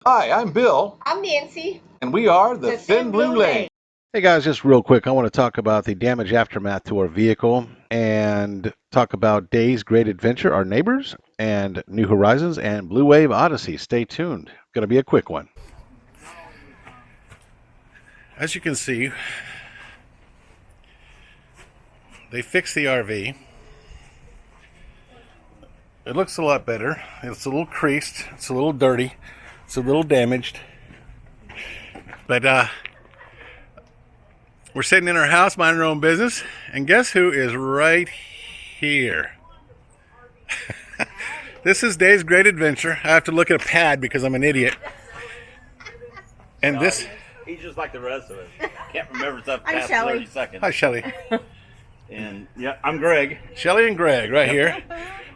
Hi, I'm Bill. I'm Nancy. And we are the Thin Blue Lane. Hey guys, just real quick, I want to talk about the damage aftermath to our vehicle and talk about Day's Great Adventure, our neighbors, and New Horizons and BluWave Odyssey. Stay tuned. Going to be a quick one. As you can see, they fixed the RV. It looks a lot better. It's a little creased. It's a little dirty. It's a little damaged. But we're sitting in our house, minding our own business, and guess who is right here? This is Dave's Great Adventure. I have to look at a pad because I'm an idiot. And no, he's just like the rest of us. Can't remember stuff past Shelley. 30 seconds. Hi, Shelley. And yeah, I'm Greg. Shelley and Greg right here.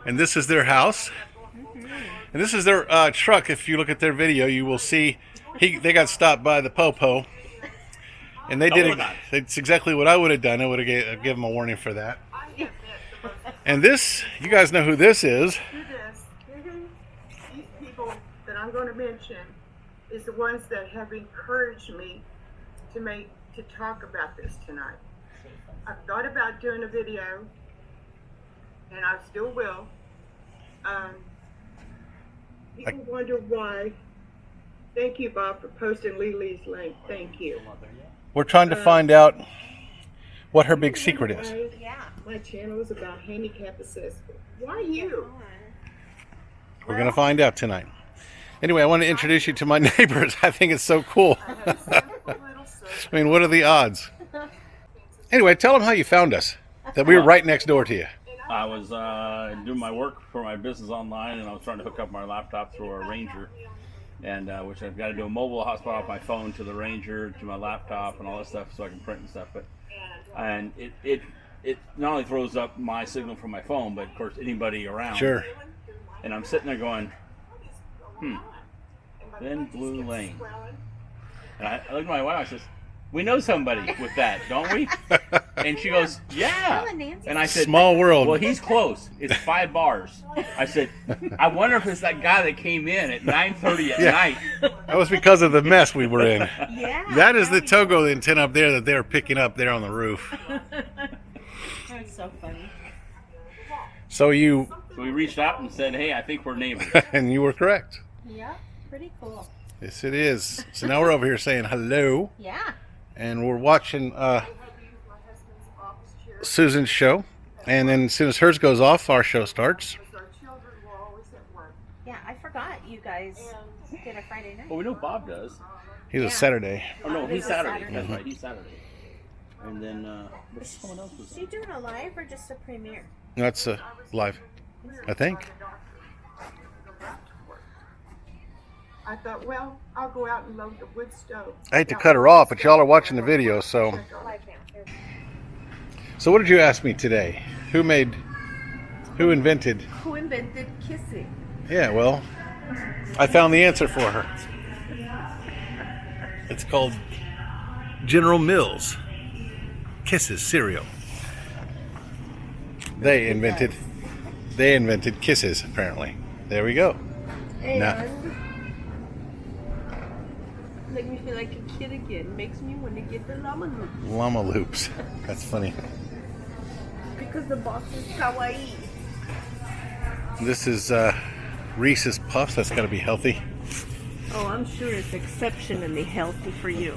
And this is their house. And this is their truck. If you look at their video, you will see they got stopped by the Popo. And they did it. It's exactly what I would have done. I would have given them a warning for that. And this, you guys know who this is. These people that I'm going to mention is the ones that have encouraged me to talk about this tonight. I've thought about doing a video, and I still will. People wonder why. Thank you, Bob, for posting Lily's link. Thank you. We're trying to find out what her big secret is. Yeah. My channel is about handicap accessible. Why you? We're going to find out tonight. Anyway, I want to introduce you to my neighbors. I think it's so cool. I mean, what are the odds? Anyway, tell them how you found us, that we were right next door to you. I was doing my work for my business online, and I was trying to hook up my laptop through a Ranger, and which I've got to do a mobile hotspot off my phone to the Ranger, to my laptop, and all that stuff, so I can print and stuff. And it not only throws up my signal from my phone, but of course anybody around. Sure. And I'm sitting there going, Thin Blue Lane. And I look at my wife, I says, we know somebody with that, don't we? And she goes, yeah. And I said, small world. Well, he's close. It's 5 bars. I said, I wonder if it's that guy that came in at 9:30 at night. That was because of the mess we were in. Yeah. That is the Togo antenna up there that they're picking up there on the roof. That's so funny. So we reached out and said, hey, I think we're neighbors. And you were correct. Yeah, pretty cool. Yes, it is. So now we're over here saying hello. Yeah. And we're watching Susan's show. And then as soon as hers goes off, our show starts. Yeah, I forgot you guys did a Friday night. Well, we know Bob does. He's a Saturday. Oh, no, he's Saturday. Saturday. That's right, he's Saturday. And then, someone else was Is she doing a live or just a premiere? That's live, I think. I thought, well, I'll go out and load the wood stove. I hate to cut her off, but y'all are watching the video, so. So what did you ask me today? Who invented? Who invented kissing? Yeah, well, I found the answer for her. It's called General Mills Kisses cereal. They invented kisses, apparently. There we go. Now, Make me feel like a kid again. Makes me want to get the llama loop. llama loops. That's funny. Because the box is kawaii. This is Reese's Puffs. That's got to be healthy. Oh, I'm sure it's exceptionally healthy for you.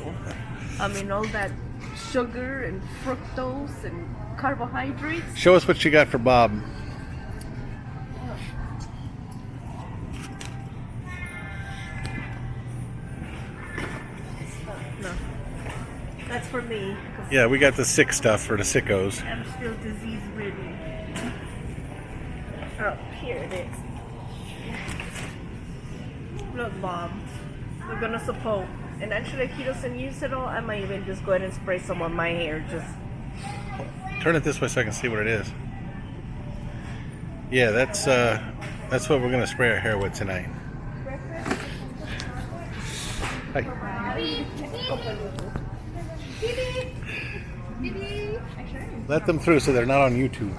I mean, all that sugar and fructose and carbohydrates. Show us what you got for Bob. No, that's for me. Yeah, we got the sick stuff for the sickos. I'm still disease ridden. Oh, here it is. Look, Bob, we're gonna support. And actually, if he doesn't use it all, I might even just go ahead and spray some on my hair. Just turn it this way so I can see what it is. Yeah, that's what we're gonna spray our hair with tonight. Hi. Let them through so they're not on YouTube.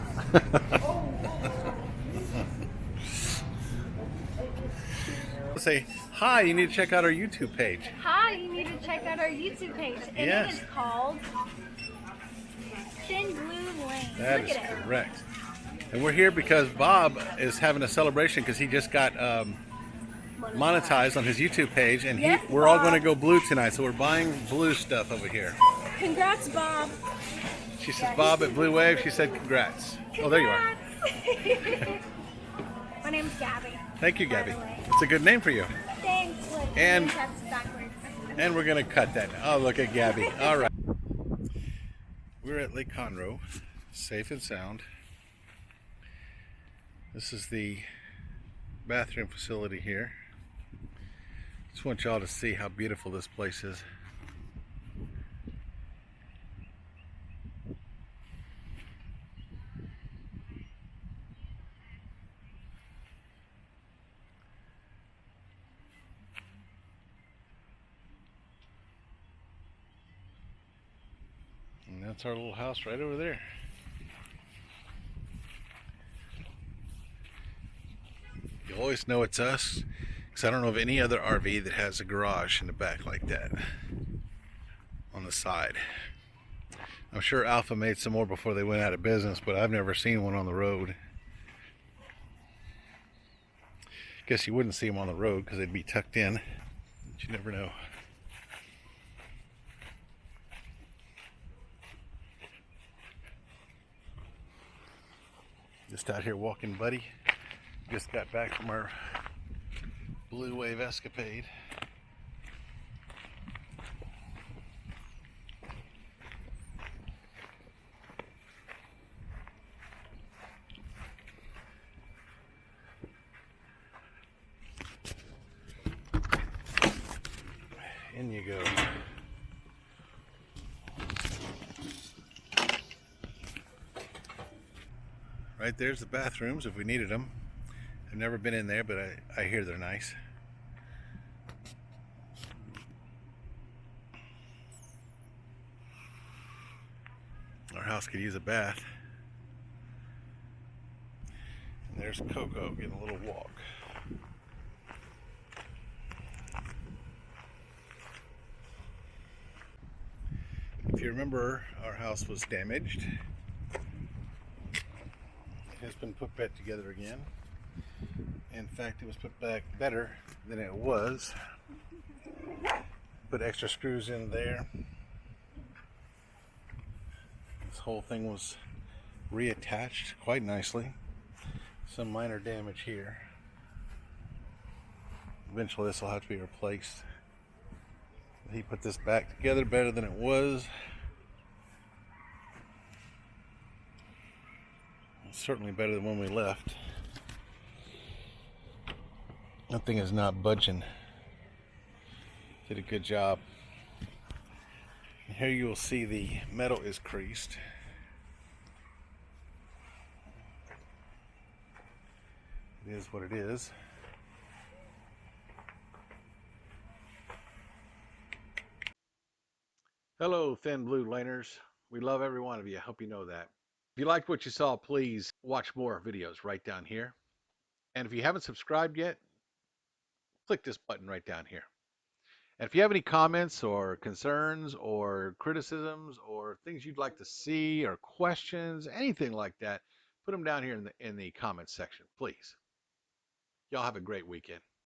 Say Hi, you need to check out our YouTube page. Hi, you need to check out our YouTube page. And Yes. it is called Thin Blue Lane. That Look is at it. correct. And we're here because Bob is having a celebration because he just got monetized on his YouTube page, and Yes, we're all Bob. going to go blue tonight, so we're buying blue stuff over here. Congrats, Bob. She says Bob at BluWave. She said congrats. Oh, there you are. Congrats. My name's Gabby. Thank you, Gabby. By the way. It's a good name for you. Thanks. Look, And- that's backwards. And we're going to cut that. Oh, look at Gabby. All right. We're at Lake Conroe, safe and sound. This is the bathroom facility here. Just want y'all to see how beautiful this place is. And that's our little house right over there. You always know it's us, because I don't know of any other RV that has a garage in the back like that on the side. I'm sure Alpha made some more before they went out of business, but I've never seen one on the road. Guess you wouldn't see them on the road because they'd be tucked in, but you never know. Just out here walking, buddy. Just got back from our BluWave escapade. In you go. Right there's the bathrooms if we needed them. I've never been in there, but I hear they're nice. Our house could use a bath. And there's Coco getting a little walk. If you remember, our house was damaged. It has been put back together again. In fact, it was put back better than it was. Put extra screws in there. This whole thing was reattached quite nicely. Some minor damage here. Eventually this will have to be replaced. He put this back together better than it was. It's certainly better than when we left. That thing is not budging. Did a good job. And here you will see the metal is creased. It is what it is. Hello, Thin Blue Laners. We love every one of you. I hope you know that. If you liked what you saw, please watch more videos right down here. And if you haven't subscribed yet, click this button right down here. And if you have any comments or concerns or criticisms or things you'd like to see or questions, anything like that, put them down here in the comments section, please. Y'all have a great weekend.